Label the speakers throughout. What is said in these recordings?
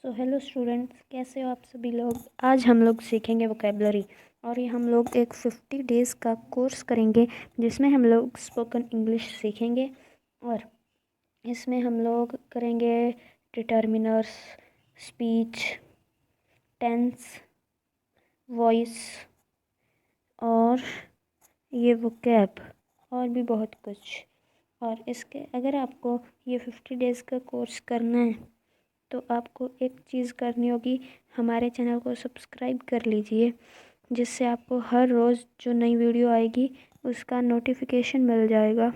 Speaker 1: So hello students, कैसे हो आप सभी लोग। आज हम लोग सीखेंगे वोकेबलरी और ये हम लोग एक 50 डेज़ का कोर्स करेंगे जिसमें हम लोग स्पोकन इंग्लिश सीखेंगे। और इसमें हम लोग करेंगे डिटर्मिनर्स, स्पीच, टेंस, वॉइस और ये वोकैब और भी बहुत कुछ। और इसके अगर आपको ये 50 डेज़ का कोर्स करना है तो आपको एक चीज़ करनी होगी, हमारे चैनल को सब्सक्राइब कर लीजिए जिससे आपको हर रोज़ जो नई वीडियो आएगी उसका नोटिफिकेशन मिल जाएगा।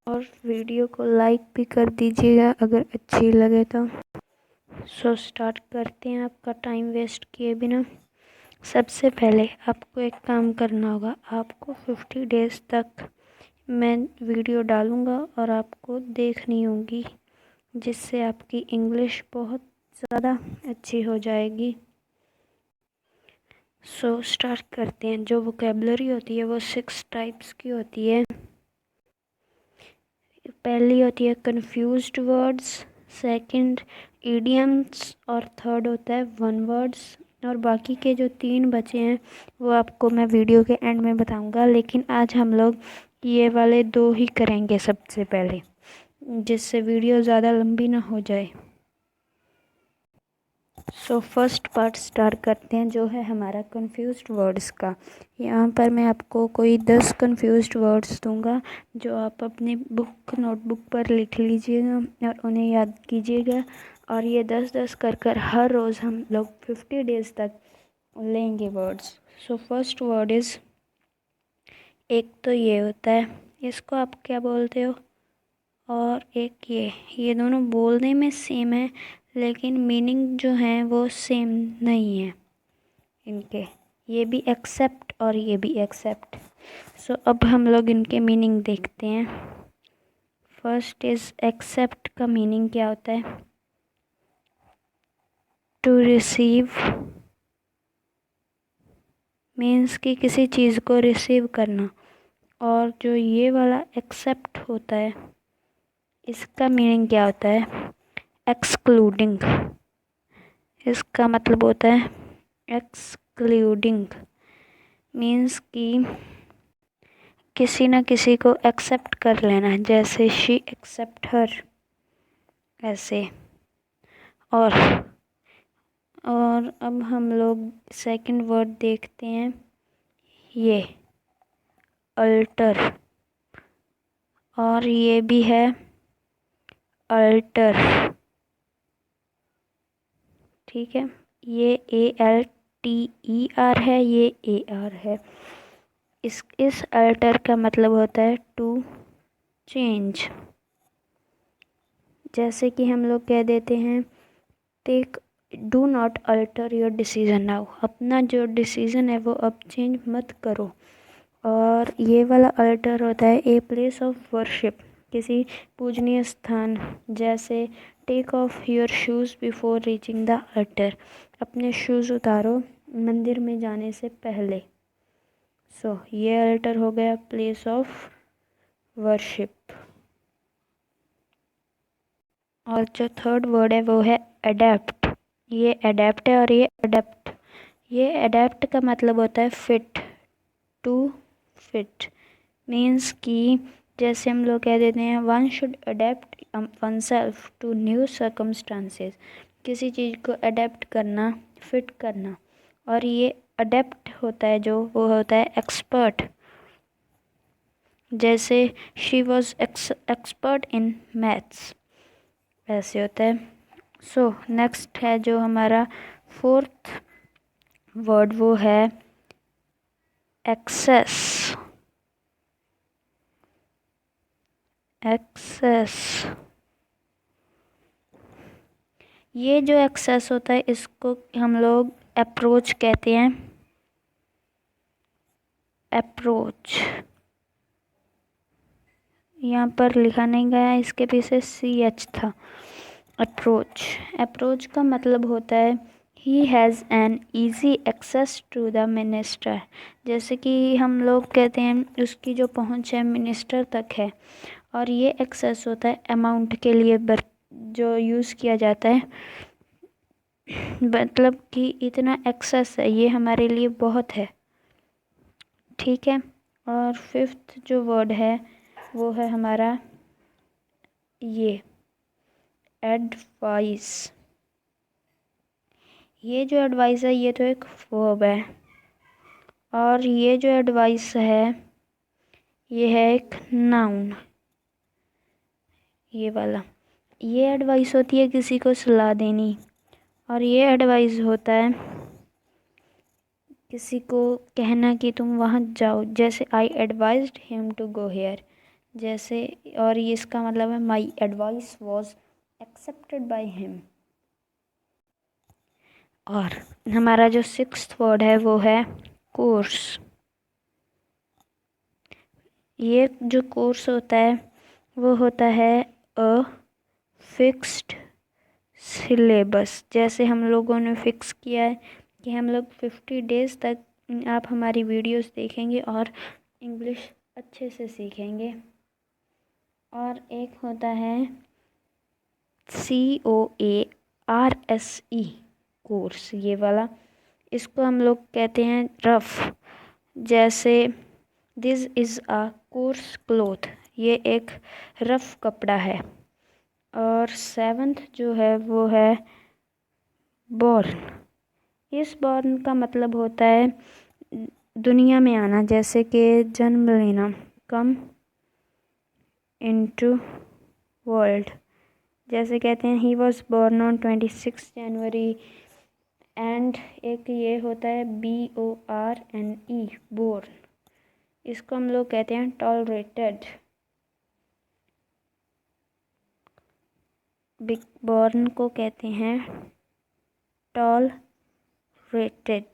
Speaker 1: और वीडियो को लाइक भी कर दीजिएगा अगर अच्छी लगे तो। सो स्टार्ट करते हैं आपका टाइम वेस्ट किए बिना। सबसे पहले आपको एक काम करना होगा, आपको 50 डेज़ तक मैं वीडियो डालूँगा और आपको देखनी होगी जिससे आपकी इंग्लिश बहुत ज़्यादा अच्छी हो जाएगी। सो स्टार्ट करते हैं। जो वोकेबलरी होती है वो 6 टाइप्स की होती है। पहली होती है कंफ्यूज्ड वर्ड्स, सेकंड इडियम्स और थर्ड होता है वन वर्ड्स। और बाकी के जो 3 बचे हैं वो आपको मैं वीडियो के एंड में बताऊंगा, लेकिन आज हम लोग ये वाले 2 ही करेंगे सबसे पहले, जिससे वीडियो ज़्यादा लंबी ना हो जाए। सो फर्स्ट पार्ट स्टार्ट करते हैं जो है हमारा कंफ्यूज्ड वर्ड्स का। यहाँ पर मैं आपको कोई 10 कंफ्यूज्ड वर्ड्स दूंगा जो आप अपनी नोटबुक पर लिख लीजिएगा और उन्हें याद कीजिएगा। और ये 10-10 कर हर रोज़ हम लोग 50 डेज़ तक लेंगे words. So first word is, एक तो ये होता है, इसको आप क्या बोलते हो, और एक ये दोनों बोलने में सेम है लेकिन मीनिंग जो है वो सेम नहीं है इनके। ये भी एक्सेप्ट और ये भी एक्सेप्ट। सो अब हम लोग इनके मीनिंग देखते हैं। फर्स्ट इज़ एक्सेप्ट का मीनिंग क्या होता है, टू रिसीव मीन्स कि किसी चीज़ को रिसीव करना। और जो ये वाला एक्सेप्ट होता है इसका मीनिंग क्या होता है, एक्सक्लूडिंग। इसका मतलब होता है एक्सक्लूडिंग, मीन्स कि किसी न किसी को एक्सेप्ट कर लेना, जैसे शी एक्सेप्ट हर, ऐसे। और अब हम लोग सेकंड वर्ड देखते हैं, ये अल्टर, और ये भी है अल्टर, ठीक है। ये ALTER है, ये AR है। इस अल्टर का मतलब होता है टू चेंज। जैसे कि हम लोग कह देते हैं, take do not alter your decision now, अपना जो डिसीज़न है वो अब चेंज मत करो। और ये वाला अल्टर होता है ए प्लेस ऑफ वर्शिप, किसी पूजनीय स्थान, जैसे take off your shoes before reaching the altar, अपने शूज़ उतारो मंदिर में जाने से पहले। सो ये अल्टर हो गया प्लेस ऑफ वर्शिप। और जो थर्ड वर्ड है वो है अडेप्ट। ये अडेप्ट है और ये अडेप्ट। ये अडेप्ट का मतलब होता है फिट, टू फिट, मीन्स कि जैसे हम लोग कह देते हैं one should adapt oneself to new circumstances, किसी चीज़ को अडेप्ट करना, फिट करना। और ये अडेप्ट होता है जो वो होता है एक्सपर्ट, जैसे she was expert in maths, ऐसे होता है। सो नेक्स्ट है जो हमारा फोर्थ वर्ड, वो है एक्सेस। एक्सेस, ये जो एक्सेस होता है इसको हम लोग अप्रोच कहते हैं। अप्रोच यहाँ पर लिखा नहीं गया, इसके पीछे CH था। अप्रोच, अप्रोच का मतलब होता है he has an easy access to the minister, जैसे कि हम लोग कहते हैं उसकी जो पहुंच है मिनिस्टर तक है। और ये एक्सेस होता है अमाउंट के लिए जो यूज़ किया जाता है, मतलब कि इतना एक्सेस है, ये हमारे लिए बहुत है। ठीक है। और फिफ्थ जो वर्ड है वो है हमारा ये एडवाइस। ये जो एडवाइस है ये तो एक वर्ब है, और ये जो एडवाइस है ये है एक नाउन। ये वाला, ये एडवाइस होती है किसी को सलाह देनी, और ये एडवाइस होता है किसी को कहना कि तुम वहाँ जाओ, जैसे I advised him to go here, जैसे। और ये इसका मतलब है my advice was accepted by him. और हमारा जो सिक्स्थ वर्ड है वो है कोर्स। ये जो कोर्स होता है वो होता है अ फिक्स्ड सिलेबस। जैसे हम लोगों ने फिक्स किया है कि हम लोग 50 डेज़ तक आप हमारी वीडियोस देखेंगे और इंग्लिश अच्छे से सीखेंगे। और एक होता है COARSE कोर्स, ये वाला। इसको हम लोग कहते हैं रफ। जैसे this is a course cloth, ये एक रफ कपड़ा है। और सेवंथ जो है वो है बॉर्न। इस बॉर्न का मतलब होता है दुनिया में आना, जैसे कि जन्म लेना, कम इनटू वर्ल्ड। जैसे कहते हैं he was born on 26 January. And एक ये होता है BORNE बोर्न, इसको हम लोग कहते हैं टॉलरेटेड। बिग बॉर्न को कहते हैं टॉलरेटेड।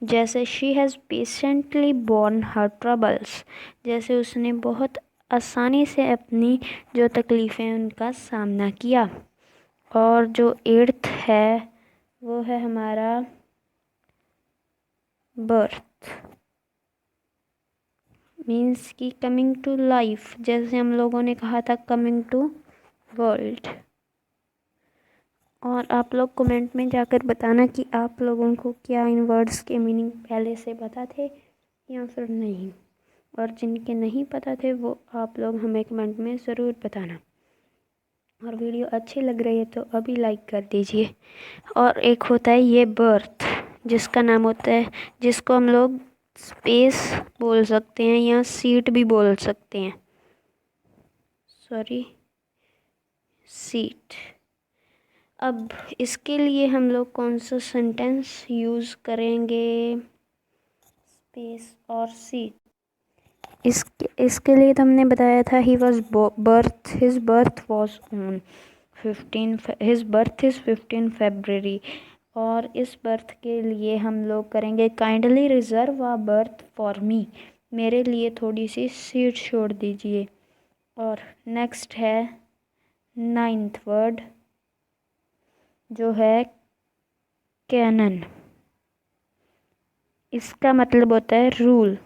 Speaker 1: जैसे she has patiently born her troubles, जैसे उसने बहुत आसानी से अपनी जो तकलीफ़ें उनका सामना किया। और जो एट्थ है वो है हमारा बर्थ, मीन्स की कमिंग टू लाइफ। जैसे हम लोगों ने कहा था कमिंग टू वर्ल्ड। और आप लोग कमेंट में जाकर बताना कि आप लोगों को क्या इन वर्ड्स के मीनिंग पहले से पता थे या फिर नहीं। और जिनके नहीं पता थे वो आप लोग हमें कमेंट में ज़रूर बताना। और वीडियो अच्छी लग रही है तो अभी लाइक कर दीजिए। और एक होता है ये बर्थ, जिसका नाम होता है, जिसको हम लोग स्पेस बोल सकते हैं या सीट भी बोल सकते हैं। Sorry, seat. अब इसके लिए हम लोग कौन सा सेंटेंस यूज़ करेंगे स्पेस और सीट? इसके लिए तो हमने बताया था he was birth, his birth was on 15, his birth is 15 February। और इस बर्थ के लिए हम लोग करेंगे kindly reserve a birth for me, मेरे लिए थोड़ी सी सीट छोड़ दीजिए। और नेक्स्ट है नाइन्थ वर्ड जो है कैनन। इसका मतलब होता है रूल।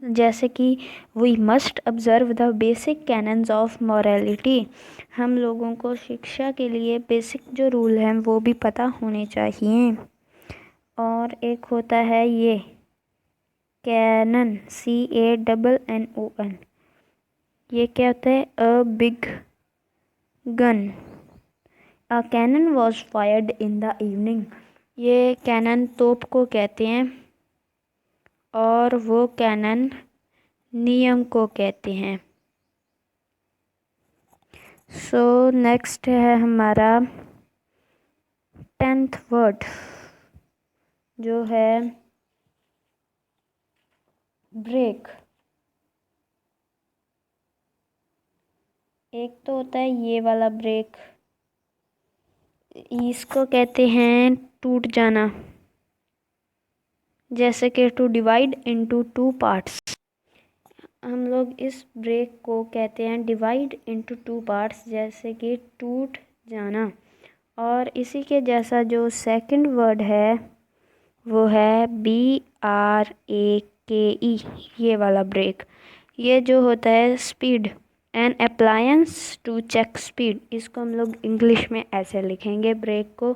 Speaker 1: जैसे कि we must observe the basic canons of morality, हम लोगों को शिक्षा के लिए बेसिक जो रूल हैं वो भी पता होने चाहिए। और एक होता है ये कैनन, CANNON। ये क्या होता है? A big gun. A cannon was fired in the evening, ये कैनन तोप को कहते हैं। और वो कैनन नियम को कहते हैं। सो नेक्स्ट है हमारा 10th वर्ड जो है ब्रेक। एक तो होता है ये वाला ब्रेक, इसको कहते हैं टूट जाना। जैसे कि टू डिवाइड इनटू 2 पार्ट्स, हम लोग इस ब्रेक को कहते हैं डिवाइड इनटू 2 पार्ट्स, जैसे कि टूट जाना। और इसी के जैसा जो सेकंड वर्ड है वो है BRAKE, ये वाला ब्रेक। ये जो होता है speed, an appliance to check speed, इसको हम लोग इंग्लिश में ऐसे लिखेंगे ब्रेक को।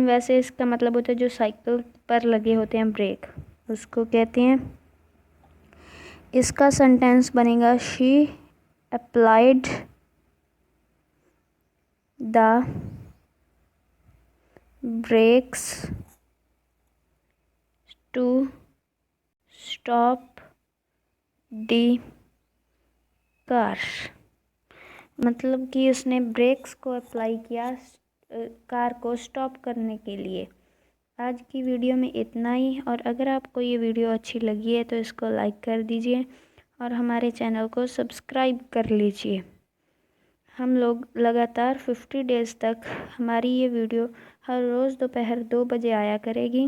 Speaker 1: वैसे इसका मतलब होता है जो साइकिल पर लगे होते हैं ब्रेक, उसको कहते हैं। इसका सेंटेंस बनेगा she applied the brakes to stop the car, मतलब कि उसने ब्रेक्स को अप्लाई किया कार को स्टॉप करने के लिए। आज की वीडियो में इतना ही, और अगर आपको ये वीडियो अच्छी लगी है तो इसको लाइक कर दीजिए और हमारे चैनल को सब्सक्राइब कर लीजिए। हम लोग लगातार 50 डेज़ तक हमारी ये वीडियो हर रोज़ दोपहर 2 बजे आया करेगी,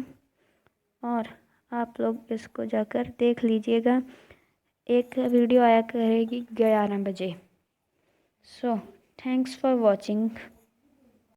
Speaker 1: और आप लोग इसको जाकर देख लीजिएगा। एक वीडियो आया करेगी 11 बजे। So thanks for watching.